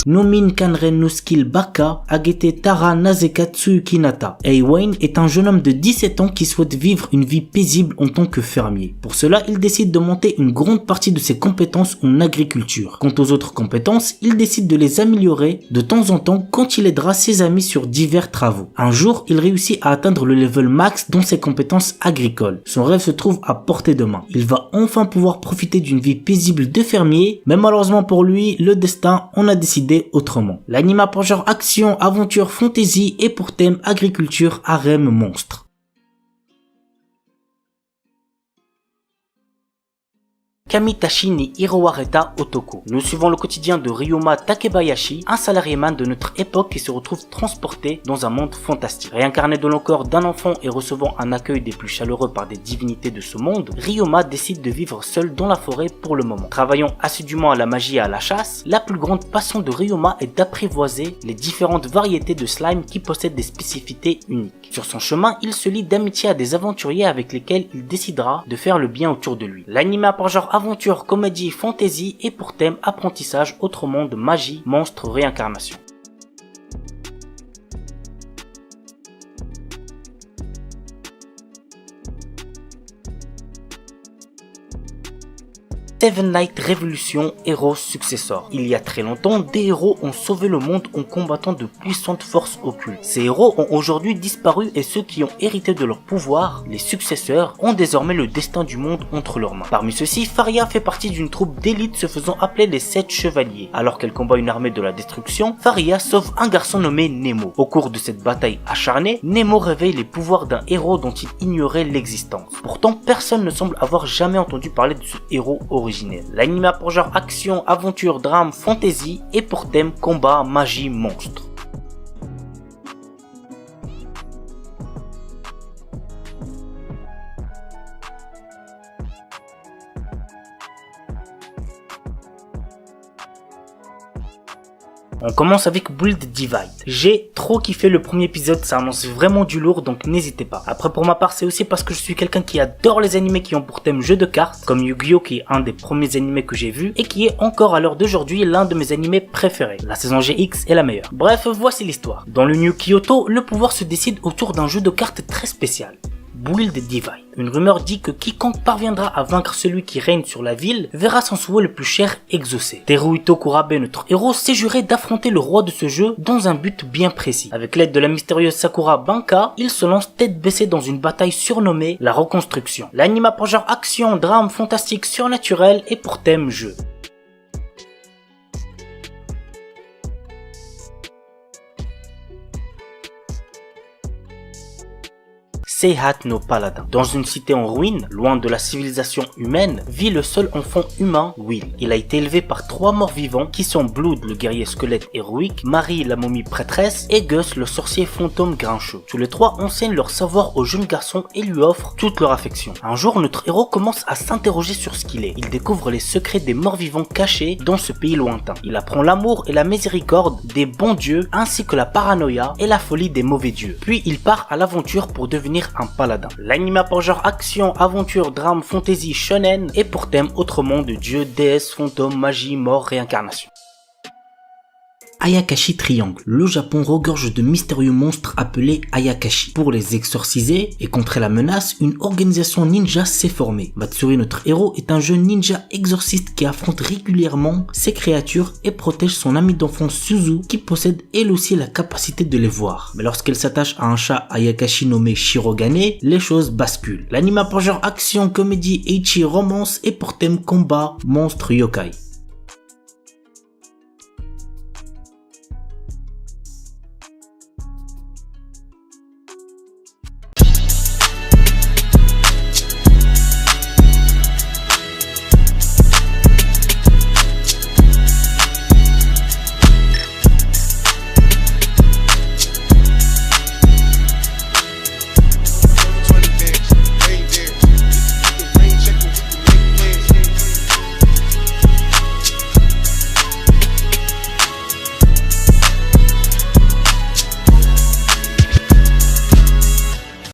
Nomin Kanren no Skill Baka Agete Tara Nazekatsu Kinata. Eiwain est un jeune homme de 17 ans qui souhaite vivre une vie paisible en tant que fermier. Pour cela, il décide de monter une grande partie de ses compétences en agriculture. Quant aux autres compétences, il décide de les améliorer de temps en temps quand il aidera ses amis sur divers travaux. Un jour, il réussit à atteindre le level max dans ses compétences agricoles. Son rêve se trouve à portée de main. Il va enfin pouvoir profiter d'une vie paisible de fermier, mais malheureusement pour lui, le destin en a décidé autrement. L'anime a pour genre action, aventure, fantasy et pour thème agriculture, harem, monstre. Kamitachi ni Hiroareta Otoko. Nous suivons le quotidien de Ryoma Takebayashi, un salariéman de notre époque qui se retrouve transporté dans un monde fantastique. Réincarné dans le corps d'un enfant et recevant un accueil des plus chaleureux par des divinités de ce monde, Ryoma décide de vivre seul dans la forêt pour le moment. Travaillant assidûment à la magie et à la chasse, la plus grande passion de Ryoma est d'apprivoiser les différentes variétés de slime qui possèdent des spécificités uniques. Sur son chemin, il se lie d'amitié à des aventuriers avec lesquels il décidera de faire le bien autour de lui. L'anime a pour genre aventure, comédie, fantasy et pour thème apprentissage, autre monde, magie, monstre, réincarnation. Seven Knights Revolution Heroes Successor. Il y a très longtemps, des héros ont sauvé le monde en combattant de puissantes forces occultes. Ces héros ont aujourd'hui disparu et ceux qui ont hérité de leur pouvoir, les successeurs, ont désormais le destin du monde entre leurs mains. Parmi ceux-ci, Faria fait partie d'une troupe d'élite se faisant appeler les 7 chevaliers. Alors qu'elle combat une armée de la destruction, Faria sauve un garçon nommé Nemo. Au cours de cette bataille acharnée, Nemo réveille les pouvoirs d'un héros dont il ignorait l'existence. Pourtant, personne ne semble avoir jamais entendu parler de ce héros originel. L'anime a pour genre action, aventure, drame, fantasy et pour thème combat, magie, monstre. On commence avec Build Divide. J'ai trop kiffé le premier épisode, ça annonce vraiment du lourd, donc n'hésitez pas. Après pour ma part, c'est aussi parce que je suis quelqu'un qui adore les animés qui ont pour thème jeu de cartes, comme Yu-Gi-Oh qui est un des premiers animés que j'ai vu et qui est encore à l'heure d'aujourd'hui l'un de mes animés préférés. La saison GX est la meilleure. Bref, voici l'histoire. Dans le New Kyoto, le pouvoir se décide autour d'un jeu de cartes très spécial. Build Divide. Une rumeur dit que quiconque parviendra à vaincre celui qui règne sur la ville verra son souhait le plus cher exaucé. Teruhito Kurabe, notre héros, s'est juré d'affronter le roi de ce jeu dans un but bien précis. Avec l'aide de la mystérieuse Sakura Banka, il se lance tête baissée dans une bataille surnommée la Reconstruction. L'anime a pour genre action, drame, fantastique, surnaturel et pour thème jeu. Seihat no Paladin. Dans une cité en ruine, loin de la civilisation humaine, vit le seul enfant humain, Will. Il a été élevé par 3 morts vivants qui sont Blood, le guerrier squelette héroïque, Marie, la momie prêtresse et Gus, le sorcier fantôme grincheux. Tous les 3 enseignent leur savoir au jeune garçon et lui offrent toute leur affection. Un jour, notre héros commence à s'interroger sur ce qu'il est. Il découvre les secrets des morts vivants cachés dans ce pays lointain. Il apprend l'amour et la miséricorde des bons dieux ainsi que la paranoïa et la folie des mauvais dieux. Puis il part à l'aventure pour devenir un paladin. L'anime a pour genre action, aventure, drame, fantasy, shonen et pour thème autre monde, dieu, déesse, fantôme, magie, mort, réincarnation. Ayakashi Triangle. Le Japon regorge de mystérieux monstres appelés Ayakashi. Pour les exorciser et contrer la menace, une organisation ninja s'est formée. Matsuri, notre héros, est un jeune ninja exorciste qui affronte régulièrement ces créatures et protège son ami d'enfance Suzu qui possède elle aussi la capacité de les voir. Mais lorsqu'elle s'attache à un chat Ayakashi nommé Shirogane, les choses basculent. L'anime a pour genre action, comédie, ecchi, romance et pour thème combat, monstre, yokai.